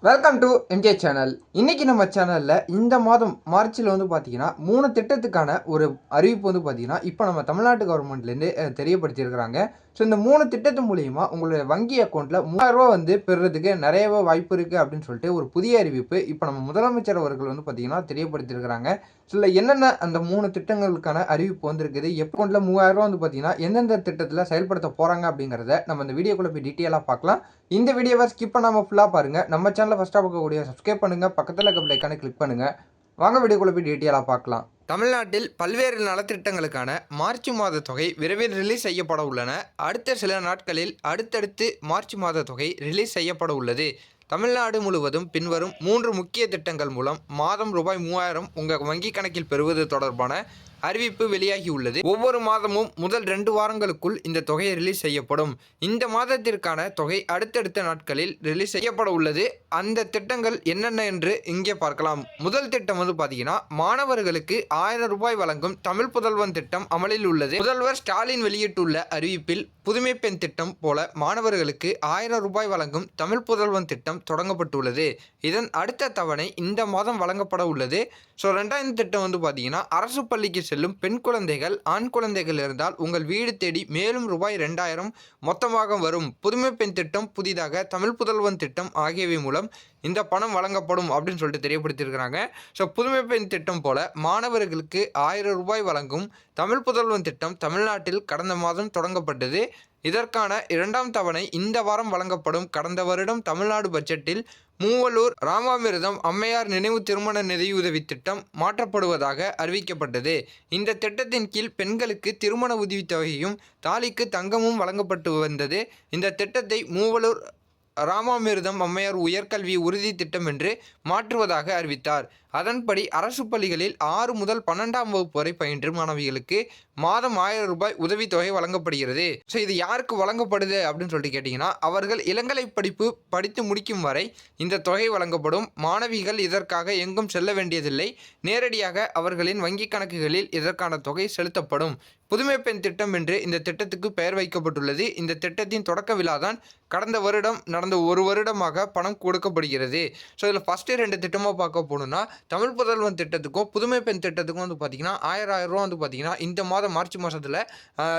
Welcome to MK channel. இன்றைக்கி நம்ம சேனலில் இந்த மாதம் மார்ச்சில் வந்து பார்த்திங்கன்னா 3 திட்டத்துக்கான ஒரு அறிவிப்பு வந்து பார்த்திங்கன்னா இப்போ நம்ம தமிழ்நாட்டு கவர்மெண்ட்லேருந்து தெரியப்படுத்தியிருக்கிறாங்க. ஸோ இந்த 3 திட்டத்து மூலிமா உங்களுடைய வங்கி அக்கௌண்ட்டில் 3000 ரூபா வந்து பெறுறதுக்கு நிறையவே வாய்ப்பு இருக்குது அப்படின்னு சொல்லிட்டு ஒரு புதிய அறிவிப்பு இப்போ நம்ம முதலமைச்சர் அவர்கள் வந்து பார்த்திங்கன்னா தெரியப்படுத்தியிருக்கிறாங்க. ஸோ இல்லை என்னென்ன அந்த 3 திட்டங்களுக்கான அறிவிப்பு வந்திருக்குது, அக்கௌண்ட்டில் 3000 ரூபா வந்து பார்த்திங்கன்னா எந்தெந்த திட்டத்தில் செயல்படுத்த போகிறாங்க அப்படிங்கிறத நம்ம இந்த வீடியோக்குள்ளே போய் டீட்டெயிலாக பார்க்கலாம். இந்த வீடியோவை ஸ்கிப் பண்ணாமல் ஃபுல்லாக பாருங்கள். நம்ம சேனலில் ஃபஸ்ட்டாக பார்க்கக்கூடிய சப்ஸ்கிரைப் பண்ணுங்கள், பக்கத்தில் இருக்க பெல் ஐகானை கிளிக் பண்ணுங்கள். வாங்க வீடியோக்குள்ளே போய் டீட்டெயிலாக பார்க்கலாம். தமிழ்நாட்டில் பல்வேறு நலத்திட்டங்களுக்கான மார்ச் மாத தொகை விரைவில் ரிலீஸ் செய்யப்பட உள்ளன. அடுத்த சில நாட்களில் அடுத்தடுத்து மார்ச் மாத தொகை ரிலீஸ் செய்யப்பட உள்ளது. தமிழ்நாடு முழுவதும் பின்வரும் 3 முக்கிய திட்டங்கள் மூலம் மாதம் ரூபாய் 3000 உங்கள் வங்கி கணக்கில் பெறுவது தொடர்பான அறிவிப்பு வெளியாகியுள்ளது. ஒவ்வொரு மாதமும் முதல் 2 வாரங்களுக்குள் இந்த தொகை ரிலீஸ் செய்யப்படும். இந்த மாதத்திற்கான தொகை அடுத்தடுத்த நாட்களில் ரிலீஸ் செய்யப்பட உள்ளது. அந்த திட்டங்கள் என்னென்ன என்று இங்கே பார்க்கலாம். முதல் திட்டம் வந்து பார்த்தீங்கன்னா, மாணவர்களுக்கு 1000 ரூபாய் வழங்கும் தமிழ் புதல்வன் திட்டம் அமலில் உள்ளது. முதல்வர் ஸ்டாலின் வெளியிட்டுள்ள அறிவிப்பில் புதுமை பெண் திட்டம் போல மாணவர்களுக்கு 1000 ரூபாய் வழங்கும் தமிழ் புதல்வன் திட்டம் தொடங்கப்பட்டுள்ளது. இதன் அடுத்த தவணை இந்த மாதம் வழங்கப்பட உள்ளது. ஸோ 2வது திட்டம் வந்து பார்த்தீங்கன்னா, அரசு பள்ளிக்கு செல்லும் பெண் குழந்தைகள், ஆண் குழந்தைகள் இருந்தால் உங்கள் வீடு தேடி மேலும் ரூபாய் 2000 மொத்தமாக வரும். புதுமை பெண் திட்டம், புதிதாக தமிழ் புதல்வன் திட்டம் ஆகியவை மூலம் இந்த பணம் வழங்கப்படும் அப்படின்னு சொல்லிட்டு தெரியப்படுத்தியிருக்கிறாங்க. ஸோ புதுமை பெண் திட்டம் போல மாணவர்களுக்கு 1000 ரூபாய் வழங்கும் தமிழ் புதல்வன் திட்டம் தமிழ்நாட்டில் கடந்த மாதம் தொடங்கப்பட்டது. இதற்கான 2ஆம் தவணை இந்த வாரம் வழங்கப்படும். கடந்த வருடம் தமிழ்நாடு பட்ஜெட்டில் மூவலூர் ராமாமிர்தம் அம்மையார் நினைவு திருமண நிதியுதவி திட்டம் மாற்றப்படுவதாக அறிவிக்கப்பட்டது. இந்த திட்டத்தின் கீழ் பெண்களுக்கு திருமண உதவித்தொகையும் தாலிக்கு தங்கமும் வழங்கப்பட்டு வந்தது. இந்த திட்டத்தை மூவலூர் ராமாமிர்தம் அம்மையார் உயர்கல்வி உறுதி திட்டம் என்று மாற்றுவதாக அறிவித்தார். அதன்படி அரசு பள்ளிகளில் 6 முதல் 12ஆம் வகுப்பு வரை பயின்ற மாணவிகளுக்கு மாதம் 1000 ரூபாய் உதவித்தொகை வழங்கப்படுகிறது. ஸோ இது யாருக்கு வழங்கப்படுது அப்படின்னு சொல்லிட்டு கேட்டிங்கன்னா, அவர்கள் இளங்கலை படிப்பு படித்து முடிக்கும் வரை இந்த தொகை வழங்கப்படும். மாணவிகள் இதற்காக எங்கும் செல்ல வேண்டியதில்லை. நேரடியாக அவர்களின் வங்கி கணக்குகளில் இதற்கான தொகை செலுத்தப்படும். புதுமை பெண் திட்டம் என்று இந்த திட்டத்துக்கு பெயர் வைக்கப்பட்டுள்ளது. இந்த திட்டத்தின் தொடக்க விழாதான் கடந்த வருடம் நடந்த 1 வருடமாக பணம் கொடுக்கப்படுகிறது. ஸோ இதில் ஃபஸ்ட்டு 2 திட்டமாக பார்க்க போகணுன்னா, தமிழ் புதல்வன் திட்டத்துக்கும் புதுமை பெண் திட்டத்துக்கும் வந்து பார்த்திங்கன்னா 1000 ரூபா வந்து பார்த்திங்கன்னா இந்த மாதம் மார்ச் மாதத்தில்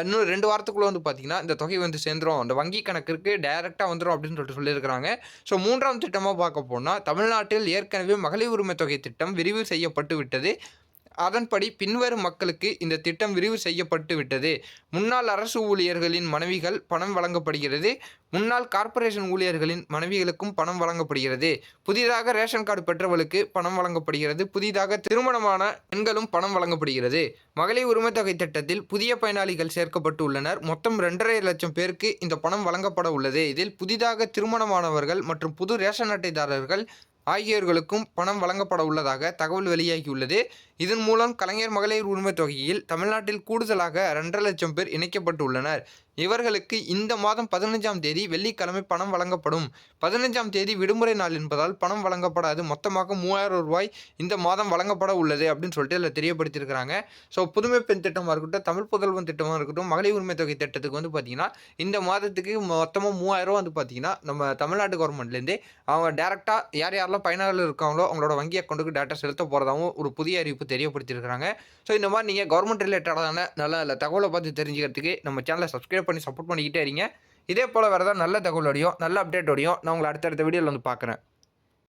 இன்னும் 2 வாரத்துக்குள்ளே வந்து பார்த்திங்கன்னா இந்த தொகை வந்து சேர்ந்துடும். அந்த வங்கி கணக்கிற்கு டைரெக்டாக வந்துடும் அப்படின்னு சொல்லிட்டு சொல்லியிருக்கிறாங்க. ஸோ 3ஆம் திட்டமாக பார்க்க போனால், தமிழ்நாட்டில் ஏற்கனவே மகளிர் உரிமை தொகை திட்டம் விரிவு செய்யப்பட்டு விட்டது. அதன்படி பின்வரும் மக்களுக்கு இந்த திட்டம் விரிவு செய்யப்பட்டு விட்டது. முன்னாள் அரசு ஊழியர்களின் மனைவிகள் பணம் வழங்கப்படுகிறது. முன்னாள் கார்ப்பரேஷன் ஊழியர்களின் மனைவிகளுக்கும் பணம் வழங்கப்படுகிறது. புதிதாக ரேஷன் கார்டு பெற்றவர்களுக்கு பணம் வழங்கப்படுகிறது. புதிதாக திருமணமான பெண்களும் பணம் வழங்கப்படுகிறது. மகளிர் உரிமை தொகை திட்டத்தில் புதிய பயனாளிகள் சேர்க்கப்பட்டு உள்ளனர். மொத்தம் 2.5 லட்சம் பேருக்கு இந்த பணம் வழங்கப்பட உள்ளது. இதில் புதிதாக திருமணமானவர்கள் மற்றும் புது ரேஷன் அட்டைதாரர்கள் ஆகியோர்களுக்கும் பணம் வழங்கப்பட உள்ளதாக தகவல் வெளியாகியுள்ளது. இதன் மூலம் கலைஞர் மகளிர் உரிமை தொகையில் தமிழ்நாட்டில் கூடுதலாக 2.5 லட்சம் பேர் இணைக்கப்பட்டுள்ளனர். இவர்களுக்கு இந்த மாதம் 15ஆம் தேதி வெள்ளிக்கிழமை பணம் வழங்கப்படும். 15ஆம் தேதி விடுமுறை நாள் என்பதால் பணம் வழங்கப்படாது. மொத்தமாக 3000 ரூபாய் இந்த மாதம் வழங்கப்பட உள்ளது அப்படின்னு சொல்லிட்டு இதில் தெரியப்படுத்தியிருக்கிறாங்க. ஸோ புதுமை பெண் திட்டமாக இருக்கட்டும், தமிழ் புதல்வன் திட்டமாக இருக்கட்டும், மகளிர் உரிமை தொகை திட்டத்துக்கு வந்து பார்த்திங்கன்னா இந்த மாதத்துக்கு மொத்தமாக 3000 ரூபா வந்து பார்த்திங்கன்னா நம்ம தமிழ்நாடு கவர்மெண்ட்லேருந்து அவங்க டேரெக்டாக யார் யாரெல்லாம் பயனாளர்கள் இருக்காங்களோ அவங்களோட வங்கி அக்கௌண்ட்டுக்கு டேட்டா செலுத்த போகிறதாகவும் ஒரு புதிய அறிவிப்பு தெரியப்படுத்தியிருக்கிறாங்க. ஸோ இந்த மாதிரி நீங்கள் கவர்மெண்ட் ரிலேட்டடான நல்ல தகவலை பார்த்து தெரிஞ்சுக்கிறதுக்கு நம்ம சேனலை சப்ஸ்கிரைப் பண்ணி சப்போர்ட் பண்ணிக்கிட்டே இருங்க. இதே போல் வேறு ஏதாவது நல்ல தகவலோடையும் நல்ல அப்டேட்டோடையும் நான் உங்களை அடுத்தடுத்த வீடியோவில் வந்து பார்க்குறேன்.